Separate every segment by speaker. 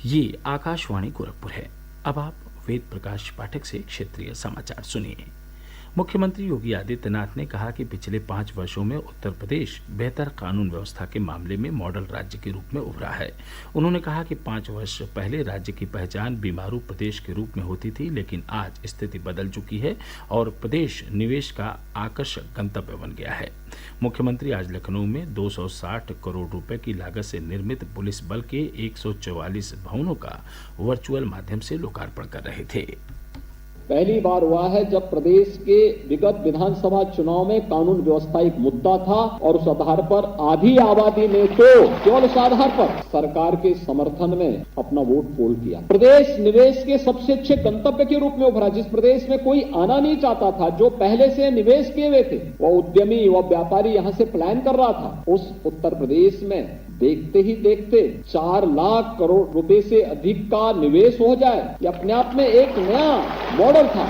Speaker 1: ये आकाशवाणी गोरखपुर है। अब आप वेद प्रकाश पाठक से क्षेत्रीय समाचार सुनिए। मुख्यमंत्री योगी आदित्यनाथ ने कहा कि पिछले 5 वर्षों में उत्तर प्रदेश बेहतर कानून व्यवस्था के मामले में मॉडल राज्य के रूप में उभरा है। उन्होंने कहा कि 5 वर्ष पहले राज्य की पहचान बीमारू प्रदेश के रूप में होती थी, लेकिन आज स्थिति बदल चुकी है और प्रदेश निवेश का आकर्षक गंतव्य बन गया है। मुख्यमंत्री आज लखनऊ में 260 करोड़ रुपए की लागत से निर्मित पुलिस बल के 144 भवनों का वर्चुअल माध्यम से लोकार्पण कर रहे थे।
Speaker 2: पहली बार हुआ है जब प्रदेश के विगत विधानसभा चुनाव में कानून व्यवस्था एक मुद्दा था और उस आधार पर आधी आबादी ने तो केवल उस आधार पर सरकार के समर्थन में अपना वोट पोल किया। प्रदेश निवेश के सबसे अच्छे गंतव्य के रूप में उभरा। जिस प्रदेश में कोई आना नहीं चाहता था, जो पहले से निवेश किए हुए थे, वह उद्यमी व व्यापारी यहां से पलायन कर रहा था, उस उत्तर प्रदेश में देखते ही देखते 4 लाख करोड़ रुपए से अधिक का निवेश हो जाए, ये अपने आप में एक नया मॉडल था।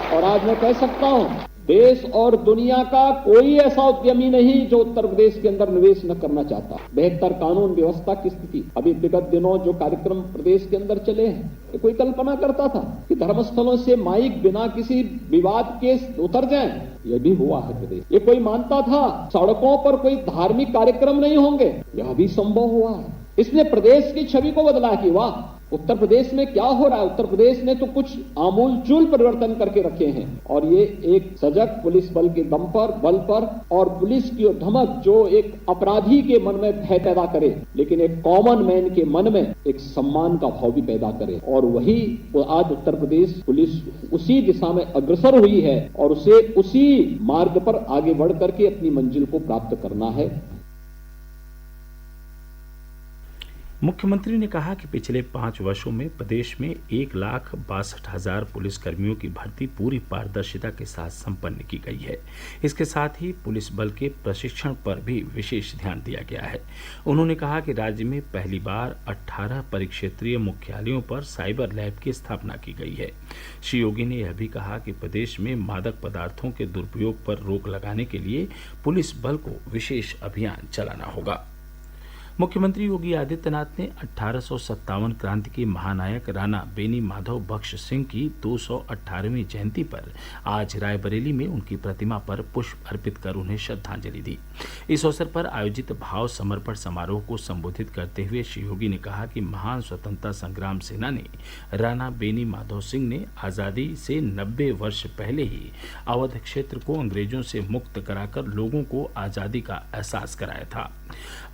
Speaker 2: और आज मैं कह सकता हूं, देश और दुनिया का कोई ऐसा उद्यमी नहीं जो उत्तर प्रदेश के अंदर निवेश न करना चाहता। बेहतर कानून व्यवस्था की स्थिति, अभी विगत दिनों जो कार्यक्रम प्रदेश के अंदर चले हैं, ये कोई कल्पना करता था कि धर्मस्थलों से माइक बिना किसी विवाद के उतर जाएं? यह भी हुआ है प्रदेश। ये कोई मानता था सड़कों पर कोई धार्मिक कार्यक्रम नहीं होंगे? यह भी संभव हुआ है। इसने प्रदेश की छवि को बदला कि वाह, उत्तर प्रदेश में क्या हो रहा है। उत्तर प्रदेश ने तो कुछ आमूलचूल परिवर्तन करके रखे हैं और ये एक सजग पुलिस बल के दम पर, बल पर, और पुलिस की धमक जो एक अपराधी के मन में भय पैदा करे, लेकिन एक कॉमन मैन के मन में एक सम्मान का भाव भी पैदा करे। और वही आज उत्तर प्रदेश पुलिस उसी दिशा में अग्रसर हुई है और उसे उसी मार्ग पर आगे बढ़ करके अपनी मंजिल को प्राप्त करना है।
Speaker 1: मुख्यमंत्री ने कहा कि पिछले 5 वर्षों में प्रदेश में 1,62,000 पुलिसकर्मियों की भर्ती पूरी पारदर्शिता के साथ संपन्न की गई है। इसके साथ ही पुलिस बल के प्रशिक्षण पर भी विशेष ध्यान दिया गया है। उन्होंने कहा कि राज्य में पहली बार 18 परिक्षेत्रीय मुख्यालयों पर साइबर लैब की स्थापना की गई है। श्री योगी ने यह भी कहा कि प्रदेश में मादक पदार्थों के दुरुपयोग पर रोक लगाने के लिए पुलिस बल को विशेष अभियान चलाना होगा। मुख्यमंत्री योगी आदित्यनाथ ने 1857 क्रांति के महानायक राणा बेनी माधव बख्श सिंह की 218वीं जयंती पर आज रायबरेली में उनकी प्रतिमा पर पुष्प अर्पित कर उन्हें श्रद्धांजलि दी। इस अवसर पर आयोजित भाव समर्पण समारोह को संबोधित करते हुए श्री योगी ने कहा कि महान स्वतंत्रता संग्राम सेनानी राणा बेनी माधव सिंह ने आज़ादी से 90 वर्ष पहले ही अवध क्षेत्र को अंग्रेजों से मुक्त कराकर लोगों को आज़ादी का एहसास कराया था।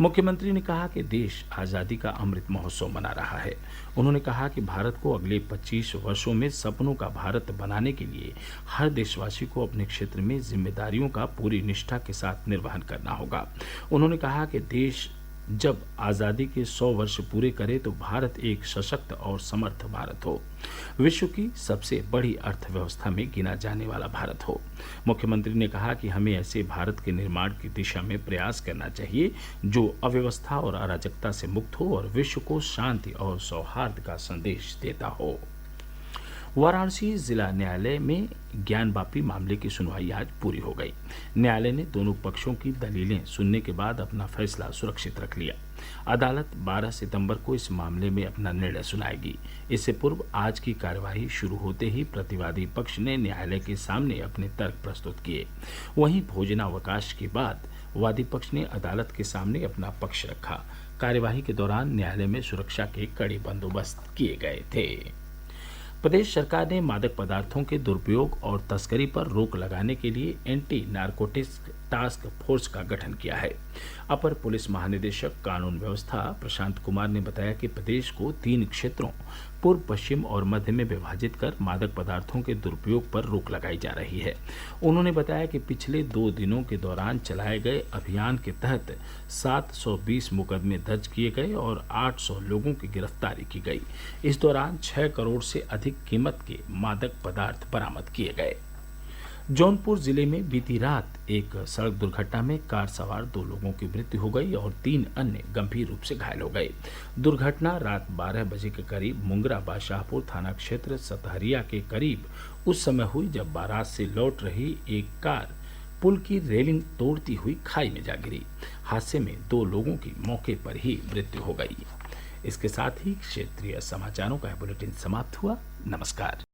Speaker 1: मुख्यमंत्री ने कहा कि देश आज़ादी का अमृत महोत्सव मना रहा है। उन्होंने कहा कि भारत को अगले 25 वर्षों में सपनों का भारत बनाने के लिए हर देशवासी को अपने क्षेत्र में जिम्मेदारियों का पूरी निष्ठा के साथ निर्वहन करना होगा। उन्होंने कहा कि देश जब आज़ादी के 100 वर्ष पूरे करे तो भारत एक सशक्त और समर्थ भारत हो, विश्व की सबसे बड़ी अर्थव्यवस्था में गिना जाने वाला भारत हो। मुख्यमंत्री ने कहा कि हमें ऐसे भारत के निर्माण की दिशा में प्रयास करना चाहिए जो अव्यवस्था और अराजकता से मुक्त हो और विश्व को शांति और सौहार्द का संदेश देता हो। वाराणसी जिला न्यायालय में ज्ञानवापी मामले की सुनवाई आज पूरी हो गई। न्यायालय ने दोनों पक्षों की दलीलें सुनने के बाद अपना फैसला सुरक्षित रख लिया। अदालत 12 सितंबर को इस मामले में अपना निर्णय सुनाएगी। इससे पूर्व आज की कार्यवाही शुरू होते ही प्रतिवादी पक्ष ने न्यायालय के सामने अपने तर्क प्रस्तुत किए। वहीं भोजनावकाश के बाद वादी पक्ष ने अदालत के सामने अपना पक्ष रखा। कार्यवाही के दौरान न्यायालय में सुरक्षा के कड़े बंदोबस्त किए गए थे। प्रदेश सरकार ने मादक पदार्थों के दुरुपयोग और तस्करी पर रोक लगाने के लिए एंटी नारकोटिक्स टास्क फोर्स का गठन किया है। अपर पुलिस महानिदेशक कानून व्यवस्था प्रशांत कुमार ने बताया कि प्रदेश को 3 क्षेत्रों पूर्व, पश्चिम और मध्य में विभाजित कर मादक पदार्थों के दुरुपयोग पर रोक लगाई जा रही है। उन्होंने बताया कि पिछले 2 दिनों के दौरान चलाए गए अभियान के तहत 720 मुकदमे दर्ज किए गए और 800 लोगों की गिरफ्तारी की गई। इस दौरान 6 करोड़ से अधिक कीमत के मादक पदार्थ बरामद किए गए। जौनपुर जिले में बीती रात एक सड़क दुर्घटना में कार सवार 2 लोगों की मृत्यु हो गई और 3 अन्य गंभीर रूप से घायल हो गए। दुर्घटना रात 12 बजे के करीब मुंगरा बादशाहपुर थाना क्षेत्र सतहरिया के करीब उस समय हुई जब बारात से लौट रही एक कार पुल की रेलिंग तोड़ती हुई खाई में जा गिरी। हादसे में 2 लोगों की मौके पर ही मृत्यु हो गई। इसके साथ ही क्षेत्रीय समाचारों का बुलेटिन समाप्त हुआ। नमस्कार।